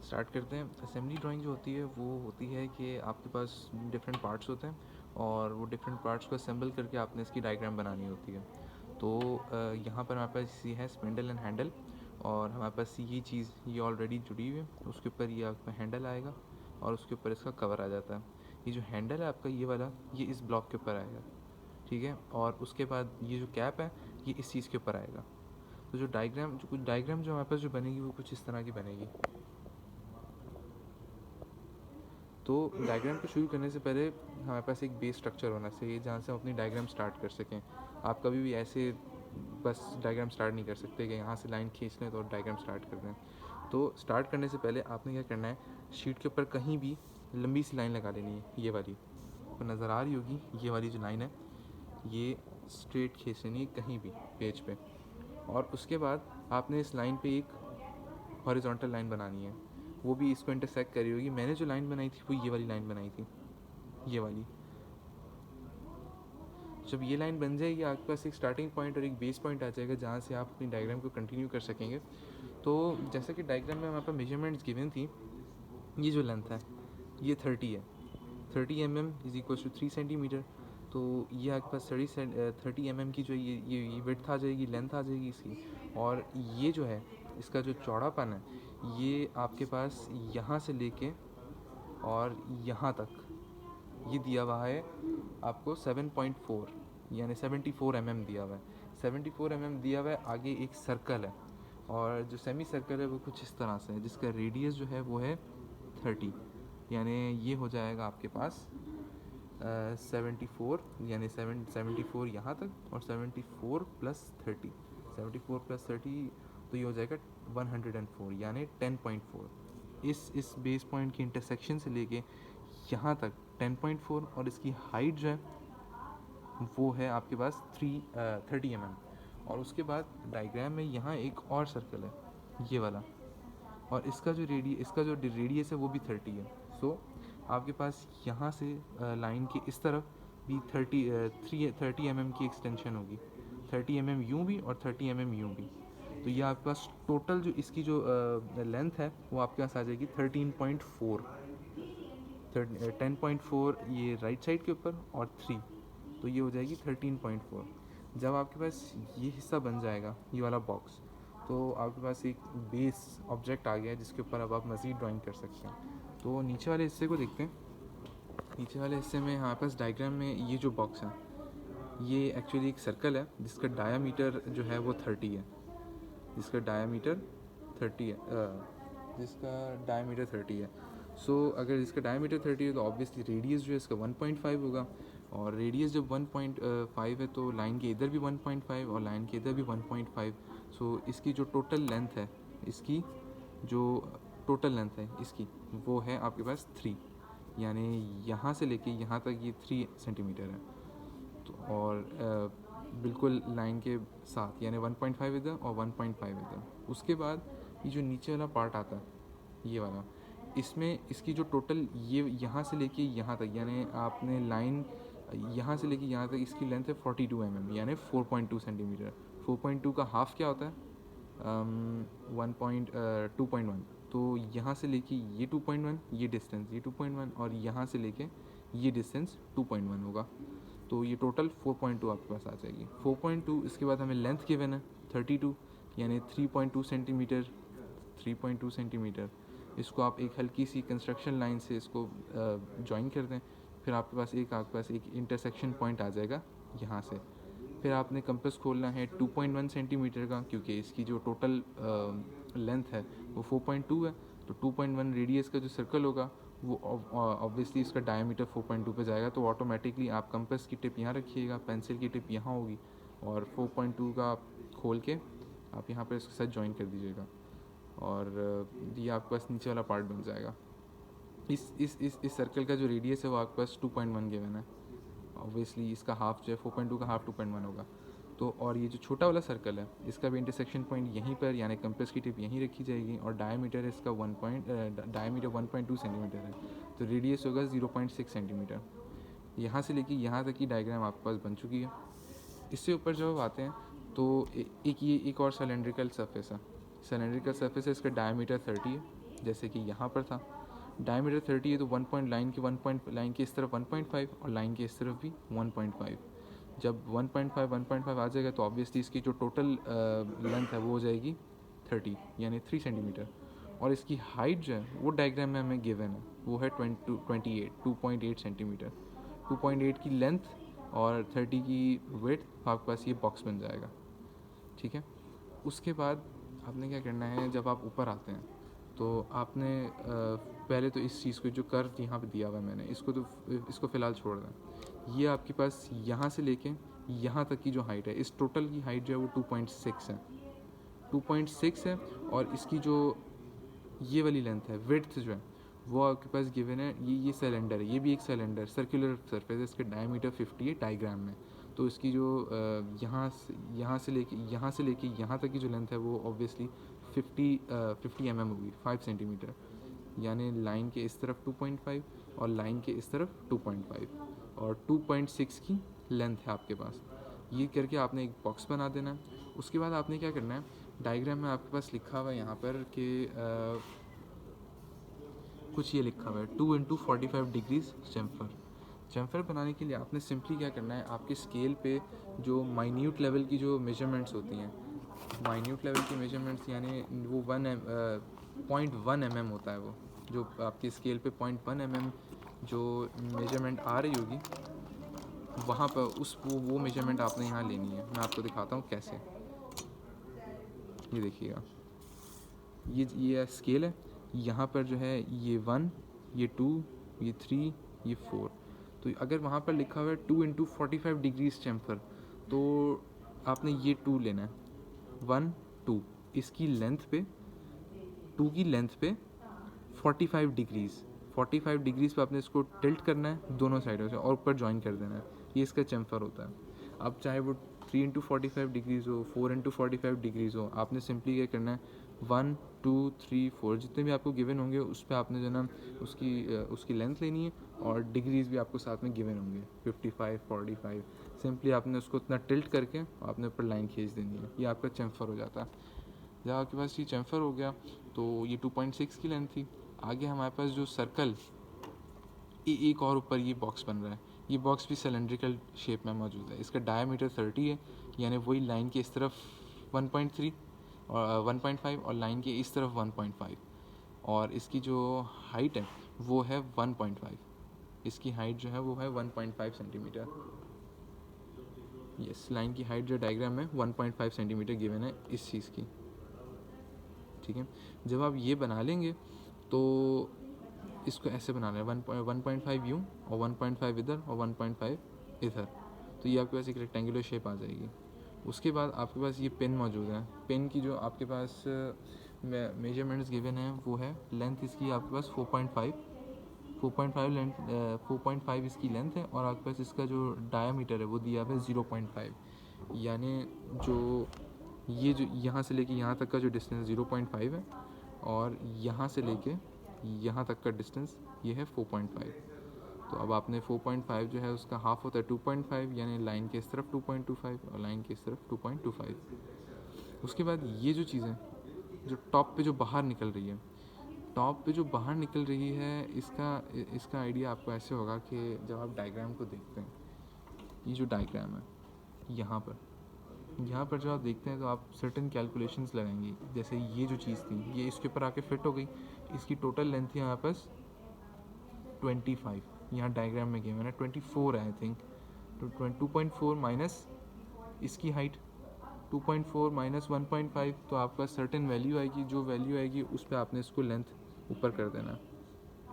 Start करते हैं। Assembly drawing जो होती है वो होती है कि आपके पास डिफरेंट पार्ट्स होते हैं और वो डिफरेंट पार्ट्स को असेंबल करके आपने इसकी डायग्राम बनानी होती है। तो यहाँ पर हमारे पास ये है स्पिंडल एंड हैंडल, और हमारे पास ये चीज़ ये ऑलरेडी जुड़ी हुई है। उसके ऊपर ये आपका हैंडल आएगा और उसके ऊपर इसका कवर आ जाता है। ये जो हैंडल है आपका ये वाला, ये इस ब्लॉक के ऊपर आएगा, ठीक है। और उसके बाद ये जो कैप है ये इस चीज़ के ऊपर आएगा। तो जो डायग्राम जो हमारे पास जो बनेगी वो कुछ इस तरह की बनेगी। तो डायग्राम को शुरू करने से पहले हमारे पास एक बेस स्ट्रक्चर होना चाहिए जहाँ से हम अपनी डायग्राम स्टार्ट कर सकें। आप कभी भी ऐसे बस डायग्राम स्टार्ट नहीं कर सकते कि यहाँ से लाइन खींच लें तो डायग्राम स्टार्ट कर दें। तो स्टार्ट करने से पहले आपने क्या करना है, शीट के ऊपर कहीं भी लंबी सी लाइन लगा लेनी है। ये वाली आपको नज़र आ रही होगी, ये वाली जो लाइन है ये स्ट्रेट खींच लेनी है कहीं भी पेज पे। और उसके बाद आपने इस लाइन पे एक हॉरिजॉन्टल लाइन बनानी है, वो भी इसको इंटरसेक्ट करी होगी। मैंने जो लाइन बनाई थी वो ये वाली लाइन बनाई थी, ये वाली। जब ये लाइन बन जाएगी आपके पास एक स्टार्टिंग पॉइंट और एक बेस पॉइंट आ जाएगा जहाँ से आप अपनी डायग्राम को कंटिन्यू कर सकेंगे। तो जैसा कि डायग्राम में हमारे पास मेजरमेंट्स गिवन थी, ये जो लेंथ है ये 30 है, 30 mm is equal to 3 centimetre. तो ये आपके पास 30 mm की जो ये विड्थ आ जाएगी, लेंथ आ जाएगी इसकी। और ये जो है इसका जो चौड़ापन है ये आपके पास यहाँ से लेके और यहाँ तक ये दिया हुआ है आपको 7.4 यानी 74 mm दिया हुआ है। 74 mm दिया हुआ है। आगे एक सर्कल है और जो सेमी सर्कल है वो कुछ इस तरह से है जिसका रेडियस जो है वो है 30, यानी ये हो जाएगा आपके पास 74 यानी 74 यहाँ तक और 74 प्लस 30, 74 प्लस 30 तो ये हो जाएगा 104 यानी 10.4। इस बेस पॉइंट की इंटरसेक्शन से लेके यहाँ तक 10.4 और इसकी हाइट जो है वो है आपके पास 30 mm। और उसके बाद डायग्राम में यहाँ एक और सर्कल है ये वाला, और इसका जो रेडियस है वो भी 30 है। सो आपके पास यहाँ से लाइन के इस तरफ भी 30 mm की एक्सटेंशन होगी, 30 mm यूँ भी और 30 mm यूँ भी। तो ये आपके पास टोटल जो इसकी जो लेंथ है वो आपके पास आ जाएगी 13.4, 10.4 ये राइट साइड के ऊपर और 3, तो ये हो जाएगी 13.4। जब आपके पास ये हिस्सा बन जाएगा ये वाला बॉक्स, तो आपके पास एक बेस ऑब्जेक्ट आ गया है जिसके ऊपर अब आप मज़ीद ड्राइंग कर सकते हैं। तो नीचे वाले हिस्से को देखते हैं। नीचे वाले हिस्से में हमारे पास डायग्राम में ये जो बॉक्स है ये एक्चुअली एक सर्कल है जिसका डायामीटर जो है वो 30 है, जिसका डायामीटर 30 है सो अगर इसका डायमीटर 30 है तो ऑब्वियसली रेडियस जो है इसका 1.5 होगा। और रेडियस जब 1.5 है तो लाइन के इधर भी 1.5 और लाइन के इधर भी 1.5। सो इसकी जो टोटल लेंथ है इसकी वो है आपके पास 3, यानी यहाँ से लेके यहाँ तक ये 3 सेंटीमीटर है। तो और बिल्कुल लाइन के साथ यानी 1.5 इधर और 1.5 इधर। उसके बाद ये जो नीचे वाला पार्ट आता है ये वाला, इसमें इसकी जो टोटल ये यहाँ से लेके यहाँ तक यानी आपने लाइन यहाँ से लेके यहाँ तक इसकी लेंथ है 42 mm यानी 4.2 सेंटीमीटर। 4.2 का हाफ क्या होता है 2.1। तो यहाँ से लेके ये 2.1 ये डिस्टेंस ये 2.1 और यहाँ से लेके ये डिस्टेंस 2.1 होगा। तो ये टोटल 4.2 आपके पास आ जाएगी। 4.2 इसके बाद हमें लेंथ गिवन है 32 यानी 3.2 सेंटीमीटर। 3.2 सेंटीमीटर इसको आप एक हल्की सी कंस्ट्रक्शन लाइन से इसको जॉइन कर दें, फिर आपके पास एक इंटरसेक्शन पॉइंट आ जाएगा यहाँ से। फिर आपने कंपास खोलना है 2.1 सेंटीमीटर का, क्योंकि इसकी जो टोटल लेंथ है वो 4.2 है। तो 2.1 रेडियस का जो सर्कल होगा वो ऑब्वियसली इसका डायमीटर 4.2 पे जाएगा। तो ऑटोमेटिकली आप कंपास की टिप यहाँ रखिएगा, पेंसिल की टिप यहाँ होगी और 4.2 का आप खोल के आप यहाँ पर इसके साथ ज्वाइन कर दीजिएगा और ये आपके पास नीचे वाला पार्ट बन जाएगा। इस सर्कल का जो रेडियस है वो आपके पास 2.1 गिवन है। ऑब्वियसली इसका हाफ जो है 4.2 का हाफ 2.1 होगा। तो और ये जो छोटा वाला सर्कल है इसका भी इंटरसेक्शन पॉइंट यहीं पर यानी कंपास की टिप यहीं रखी जाएगी और डायमीटर इसका 1.2 सेंटीमीटर है। तो रेडियस होगा 0.6 सेंटीमीटर। यहाँ से लेके यहाँ तक की डायग्राम आपके पास बन चुकी है। इससे ऊपर जब आते हैं तो एक और सिलेंड्रिकल सरफेस है। सिलेंड्रिकल सरफेस है, इसका डायमीटर 30 है जैसे कि यहाँ पर था डायमीटर 30 है तो लाइन के इस तरफ 1.5 और लाइन के इस तरफ भी 1.5। जब 1.5 आ जाएगा तो ऑब्वियसली इसकी जो टोटल लेंथ है वो हो जाएगी 30 यानी 3 सेंटीमीटर। और इसकी हाइट जो है वो डायग्राम में हमें गिवन है, वो है 2.8 सेंटीमीटर। 2.8 की लेंथ और 30 की विड्थ, तो आपके पास ये बॉक्स बन जाएगा। ठीक है, उसके बाद आपने क्या करना है, जब आप ऊपर आते हैं तो आपने पहले तो इस चीज़ को जो कर्व यहाँ पे दिया हुआ है मैंने इसको फ़िलहाल छोड़ दें। ये आपके पास यहाँ से लेके यहाँ तक की जो हाइट है, इस टोटल की हाइट जो है वो 2.6 है, 2.6 है। और इसकी जो ये वाली लेंथ है, विड्थ जो है वो आपके पास गिवन है। ये सिलेंडर है, ये भी एक सिलेंडर सर्कुलर सरफेस है, इसके डायमीटर 50 है डायग्राम में। तो इसकी जो यहाँ से लेके यहाँ तक की जो लेंथ है वो ऑब्वियसली 50 mm होगी, 5 सेंटीमीटर। यानी लाइन के इस तरफ 2.5 और लाइन के इस तरफ 2.5 और 2.6 की लेंथ है आपके पास। ये करके आपने एक बॉक्स बना देना है। उसके बाद आपने क्या करना है, डायग्राम में आपके पास लिखा हुआ है यहाँ पर कि कुछ ये लिखा हुआ है 2 × 45 डिग्रीज चैम्फर। चैम्फर बनाने के लिए आपने सिंपली क्या करना है, आपके स्केल पे जो माइन्यूट लेवल की जो मेजरमेंट्स होती हैं, माइन्यूट लेवल की मेजरमेंट्स यानी वो 0.1 mm होता है, वो जो आपके स्केल पे 0.1 mm जो मेजरमेंट आ रही होगी वहाँ पर वो मेजरमेंट आपने यहाँ लेनी है। मैं आपको दिखाता हूँ कैसे। ये देखिएगा, ये स्केल है, यहाँ पर जो है ये 1, ये 2, ये 3, ये 4। तो अगर वहाँ पर लिखा हुआ है 2 × 45 डिग्रीज चैम्फर, तो आपने ये 2 लेना है, 1 2, इसकी लेंथ पे 2 की लेंथ पे 45 डिग्रीज पे आपने इसको टिल्ट करना है दोनों साइडों से और ऊपर ज्वाइन कर देना है। ये इसका चैम्फर होता है। अब चाहे वो 3 × 45 डिग्रीज़ हो, 4 × 45 डिग्रीज़ हो, आपने सिंपली क्या करना है 1 2 3 4 जितने भी आपको गिवन होंगे उस पर आपने जो ना उसकी लेंथ लेनी है और डिग्रीज़ भी आपको साथ में गिवन होंगे 55 45। सिंपली आपने उसको उतना टिल्ट करके आपने ऊपर लाइन खींच देनी है, ये आपका चैम्फर हो जाता है। जब आपके पास ये चैम्फर हो गया तो ये 2.6 की लेंथ थी। आगे हमारे पास जो सर्कल एक और ऊपर ये बॉक्स बन रहा है, ये बॉक्स भी सिलेंड्रिकल शेप में मौजूद है। इसका डायमीटर 30 है, यानी वही लाइन के इस तरफ 1.3 और 1.5 और लाइन के इस तरफ 1.5 और इसकी जो हाइट है वो है 1.5। इसकी हाइट जो है वो है 1.5 सेंटीमीटर। यस, लाइन की हाइट जो डायग्राम में 1.5 सेंटीमीटर गिवन है इस चीज़ की। ठीक है, जब आप ये बना लेंगे तो इसको ऐसे बनाना है 1.5 यूँ और 1.5 इधर और 1.5 इधर, तो ये आपके पास एक रेक्टेंगुलर शेप आ जाएगी। उसके बाद आपके पास ये पेन मौजूद है। पेन की जो आपके पास मेजरमेंट्स गिवन है वो है लेंथ इसकी आपके पास 4.5 लेंथ 4.5 इसकी लेंथ है और आपके पास इसका जो डायामीटर है वो दिया हुआ है 0.5। यानी जो यहाँ से लेके यहाँ तक का जो डिस्टेंस 0.5 है और यहाँ से लेके यहाँ तक का डिस्टेंस ये है 4.5। तो अब आपने 4.5 जो है उसका हाफ होता है 2.5, यानी लाइन के इस तरफ 2.25 और लाइन के इस तरफ 2.25। उसके बाद ये जो चीज़ें जो टॉप पे जो बाहर निकल रही है, इसका आइडिया आपको ऐसे होगा कि जब आप डायग्राम को देखते हैं, ये जो डायग्राम है यहाँ पर जो आप देखते हैं तो आप सर्टेन कैलकुलेशंस लगाएंगे। जैसे ये जो चीज़ थी ये इसके ऊपर आके फिट हो गई, इसकी टोटल लेंथ है यहाँ पास 25, यहाँ डायग्राम में गिवन है 24 है आई थिंक। तो 2.4 माइनस इसकी हाइट 2.4 माइनस 1.5, तो आपका सर्टेन वैल्यू आएगी। जो वैल्यू आएगी उस पर आपने इसको लेंथ ऊपर कर देना है,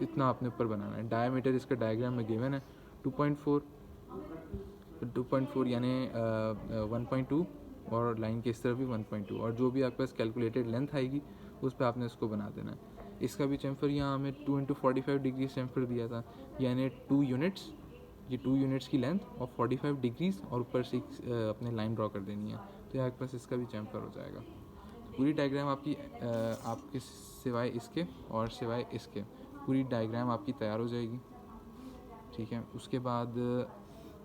इतना आपने ऊपर बनाना है। डायमीटर इसका डायग्राम में गिवन है 2.4 यानी 1.2 और लाइन के इस तरफ भी 1.2 और जो भी आपके पास कैलकुलेटेड लेंथ आएगी उस पर आपने इसको बना देना है। इसका भी चैम्फर यहाँ हमें 2 × 45 डिग्री चैम्फर दिया था, यानी 2 यूनिट्स, ये 2 यूनिट्स की लेंथ और 45 डिग्रीज और ऊपर से अपने लाइन ड्रॉ कर देनी है, तो यहाँ आपके पास इसका भी चैम्फर हो जाएगा। पूरी डायग्राम आपके सिवाय इसके और सिवाय इसके पूरी डायग्राम आपकी तैयार हो जाएगी। ठीक है, उसके बाद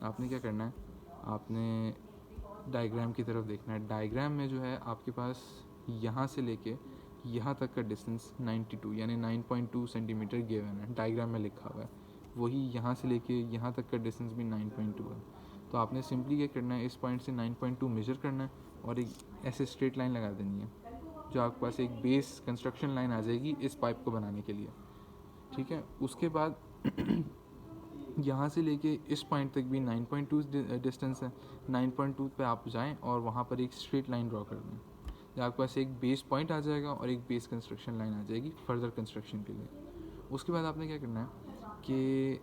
आपने क्या करना है, आपने डायग्राम की तरफ देखना है। डायग्राम में जो है आपके पास यहाँ से लेके यहाँ तक का डिस्टेंस 92 यानी 9.2 सेंटीमीटर गिवन है, डायग्राम में लिखा हुआ है। वही यहाँ से लेके यहाँ तक का डिस्टेंस भी 9.2 है। तो आपने सिंपली क्या करना है, इस पॉइंट से 9.2 मेजर करना है और एक ऐसे स्ट्रेट लाइन लगा देनी है, जो आपके पास एक बेस कंस्ट्रक्शन लाइन आ जाएगी इस पाइप को बनाने के लिए। ठीक है, उसके बाद यहाँ से लेके इस पॉइंट तक भी 9.2 डिस्टेंस है। 9.2 पे आप जाएं और वहाँ पर एक स्ट्रेट लाइन ड्रॉ कर दें, जहाँ आपके पास एक बेस पॉइंट आ जाएगा और एक बेस कंस्ट्रक्शन लाइन आ जाएगी फर्दर कंस्ट्रक्शन के लिए। उसके बाद आपने क्या करना है कि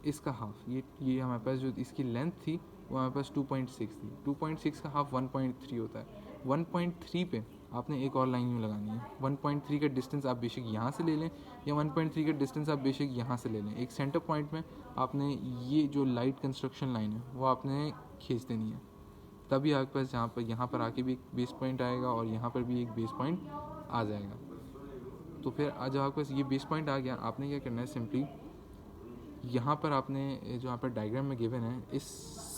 इसका हाफ, ये हमारे पास जो इसकी लेंथ थी वो हमारे पास 2.6 थी। 2.6 का हाफ 1.3 होता है। 1.3 पे आपने एक और लाइन यूँ लगानी है। 1.3 का डिस्टेंस आप बेशक यहाँ से ले लें या 1.3 का डिस्टेंस आप बेशक यहाँ से ले लें। एक सेंटर पॉइंट में आपने ये जो लाइट कंस्ट्रक्शन लाइन है वो आपने खींच देनी है, तभी आपके पास यहाँ पर आके भी एक बेस पॉइंट आएगा और यहाँ पर भी एक बेस पॉइंट आ जाएगा। तो फिर जब आपके पास ये बेस पॉइंट आ गया, आपने क्या करना है, सिंपली यहाँ पर आपने जो यहाँ पर डायग्राम में गिवन है इस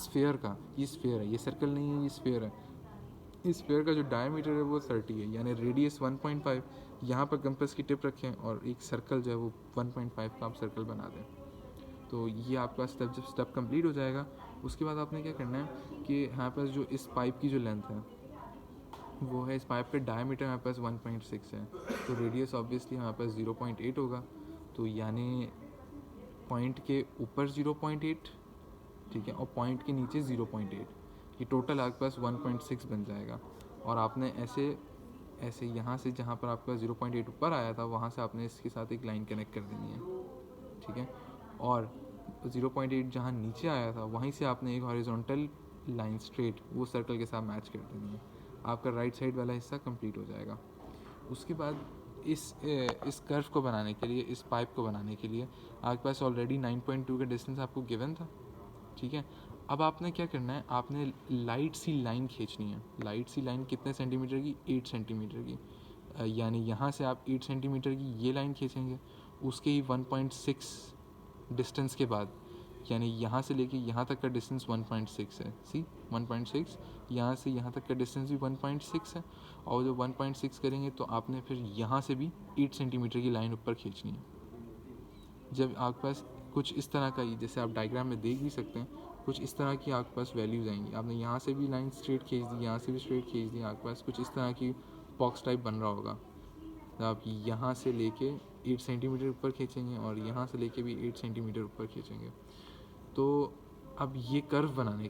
स्फीयर का, ये स्फीयर है, ये सर्कल नहीं है, ये स्फीयर है। इस स्फीयर का जो डायमीटर है वो 30 है, यानी रेडियस 1.5। यहाँ पर कंपास की टिप रखें और एक सर्कल जो है वो 1.5 का आप सर्कल बना दें। तो ये आपका जब स्टेप कंप्लीट हो जाएगा, उसके बाद आपने क्या करना है कि यहाँ पर जो इस पाइप की जो लेंथ है वो है, इस पाइप का डायमीटर हमारे पास 1.6 है, तो रेडियस ऑब्वियसली हमारे पास 0.8 होगा। तो यानी पॉइंट के ऊपर 0.8, ठीक है, और पॉइंट के नीचे 0.8, ये टोटल आपके पास 1.6 बन जाएगा। और आपने ऐसे यहाँ से जहाँ पर आपका 0.8 ऊपर आया था वहाँ से आपने इसके साथ एक लाइन कनेक्ट कर देनी है, ठीक है। और 0.8 जहाँ नीचे आया था वहीं से आपने एक हॉरिजॉन्टल लाइन स्ट्रेट वो सर्कल के साथ मैच कर देनी है। आपका राइट साइड वाला हिस्सा कंप्लीट हो जाएगा। उसके बाद इस कर्व को बनाने के लिए, इस पाइप को बनाने के लिए आपके पास ऑलरेडी 9.2 का डिस्टेंस आपको गिवन था, ठीक है। अब आपने क्या करना है, आपने लाइट सी लाइन खींचनी है। लाइट सी लाइन कितने सेंटीमीटर की, 8 सेंटीमीटर की, यानी यहाँ से आप 8 सेंटीमीटर की ये लाइन खींचेंगे, उसके ही 1.6 डिस्टेंस के बाद, यानी यहाँ से लेके यहाँ तक का डिस्टेंस 1.6 है। 1.6, यहाँ से यहाँ तक का डिस्टेंस भी 1.6 है, और जो 1.6 करेंगे तो आपने फिर यहाँ से भी 8 सेंटीमीटर की लाइन ऊपर खींचनी है। जब आपके पास कुछ इस तरह का, जैसे आप डायग्राम में देख भी सकते हैं, कुछ इस तरह की आपके पास वैल्यूज़ आएंगी। आपने यहाँ से भी लाइन स्ट्रेट खींच दी, यहाँ से भी स्ट्रेट खींच दी, आपके पास कुछ इस तरह की बॉक्स टाइप बन रहा होगा। तो आप यहाँ से लेके 8 सेंटीमीटर ऊपर खींचेंगे और यहाँ से लेके भी 8 सेंटीमीटर ऊपर खींचेंगे। तो अब ये कर्व बनाने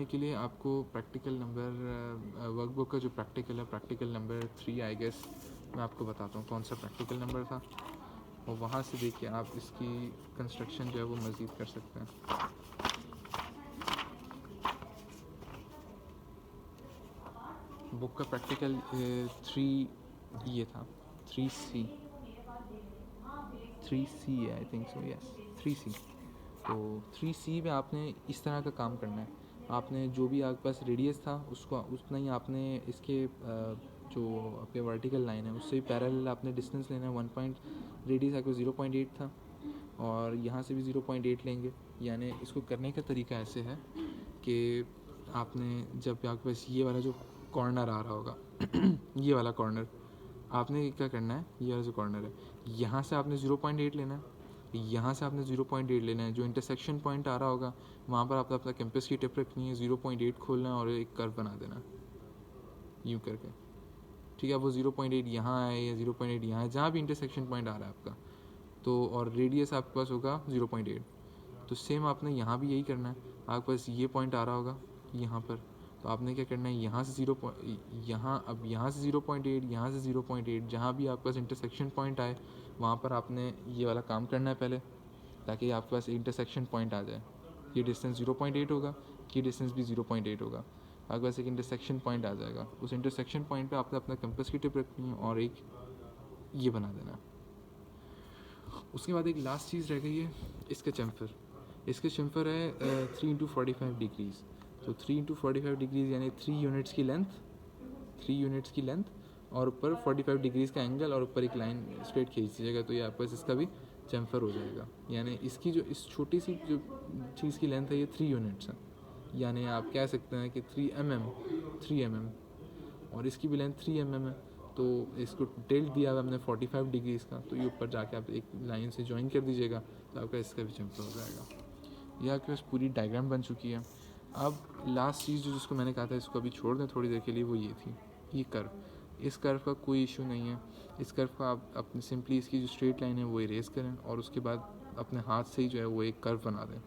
के लिए आपको प्रैक्टिकल नंबर, वर्कबुक का जो प्रैक्टिकल नंबर 3 आई गेस, मैं आपको बताता हूँ कौन सा प्रैक्टिकल नंबर था, और वहाँ से देख के आप इसकी कंस्ट्रक्शन जो है वो मज़ीद कर सकते हैं। बुक का प्रैक्टिकल 3 ये था, 3C है, I think so, yes 3C। तो 3C में आपने इस तरह का काम करना है। आपने जो भी आपके पास रेडियस था उसको उतना ही आपने इसके जो आपके वर्टिकल लाइन है उससे पैरेलल आपने डिस्टेंस लेना है। रेडियस आपको 0.8 था और यहाँ से भी 0.8 लेंगे। यानी इसको करने का तरीका ऐसे है कि आपने जब आपके पास ये वाला जो कॉर्नर आ रहा होगा ये वाला कॉर्नर, आपने क्या करना है, ये वाला जो कॉर्नर है यहाँ से आपने 0.8 लेना है, यहाँ से आपने 0.8 लेना है। जो इंटरसेक्शन पॉइंट आ रहा होगा वहाँ पर आपको अपना कैंपस की टिप रखनी है, 0.8 खोलना है और एक कर्व बना देना यूँ करके, ठीक है। वो 0.8 यहाँ है या 0.8 यहाँ है, जहाँ भी इंटरसेक्शन पॉइंट आ रहा है आपका, तो और रेडियस आपके पास होगा 0.8। तो सेम आपने यहाँ भी यही करना है। आपके पास ये पॉइंट आ रहा होगा यहाँ पर, तो आपने क्या करना है, यहाँ से 0.8, यहाँ से 0.8, जहाँ भी आपके पास इंटरसेक्शन पॉइंट आए वहाँ पर आपने ये वाला काम करना है पहले, ताकि आपके पास इंटरसेक्शन पॉइंट आ जाए। ये डिस्टेंस 0.8 होगा, ये डिस्टेंस भी 0.8 होगा, आपके पास एक इंटरसेक्शन पॉइंट आ जाएगा। उस इंटरसेक्शन पॉइंट पे आपने अपना कंपास की टिप रखनी है और एक ये बना देना। उसके बाद एक लास्ट चीज़ रह गई है, इसका चैम्फर है 3 × 45 डिग्रीज़। तो 3 × 45 डिग्रीज़ यानी 3 यूनिट्स की लेंथ और ऊपर 45 डिग्रीज़ का एंगल और ऊपर एक लाइन स्ट्रेट खींच दीजिएगा, तो ये आपके पास इसका भी चैम्फर हो जाएगा। यानी इसकी जो इस छोटी सी जो चीज़ की लेंथ है ये 3 यूनिट्स है, यानी आप कह सकते हैं कि 3 mm, और इसकी भी लेंथ 3 mm है। तो इसको टिल्ट दिया हुआ हमने 45 डिग्रीज़ का, तो ये ऊपर जाके आप एक लाइन से ज्वाइन कर दीजिएगा तो आपका इसका भी चमका हो जाएगा। यह आपके पास पूरी डायग्राम बन चुकी है। अब लास्ट चीज़ जो जिसको मैंने कहा था इसको अभी छोड़ दें थोड़ी देर के लिए, वो ये थी, ये कर्व। इस कर्व का कोई इशू नहीं है। इस कर्व का आप अपने सिंपली इसकी जो स्ट्रेट लाइन है वो इरेज करें और उसके बाद अपने हाथ से ही जो है वो एक कर्व बना दें।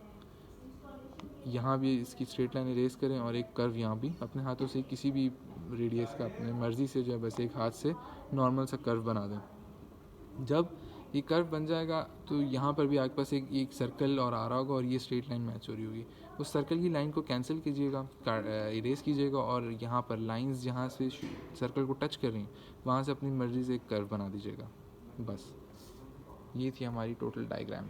यहाँ भी इसकी स्ट्रेट लाइन इरेज करें और एक कर्व यहाँ भी अपने हाथों से किसी भी रेडियस का अपने मर्ज़ी से जो है बस एक हाथ से नॉर्मल सा कर्व बना दें। जब ये कर्व बन जाएगा तो यहाँ पर भी आपके पास एक सर्कल और आ रहा होगा और ये स्ट्रेट लाइन मैच हो रही होगी। उस सर्कल की लाइन को कैंसिल कीजिएगा, इरेज कीजिएगा और यहाँ पर लाइंस जहाँ से सर्कल को टच कर रही हैं वहाँ से अपनी मर्ज़ी से एक कर्व बना दीजिएगा। बस ये थी हमारी टोटल डायग्राम।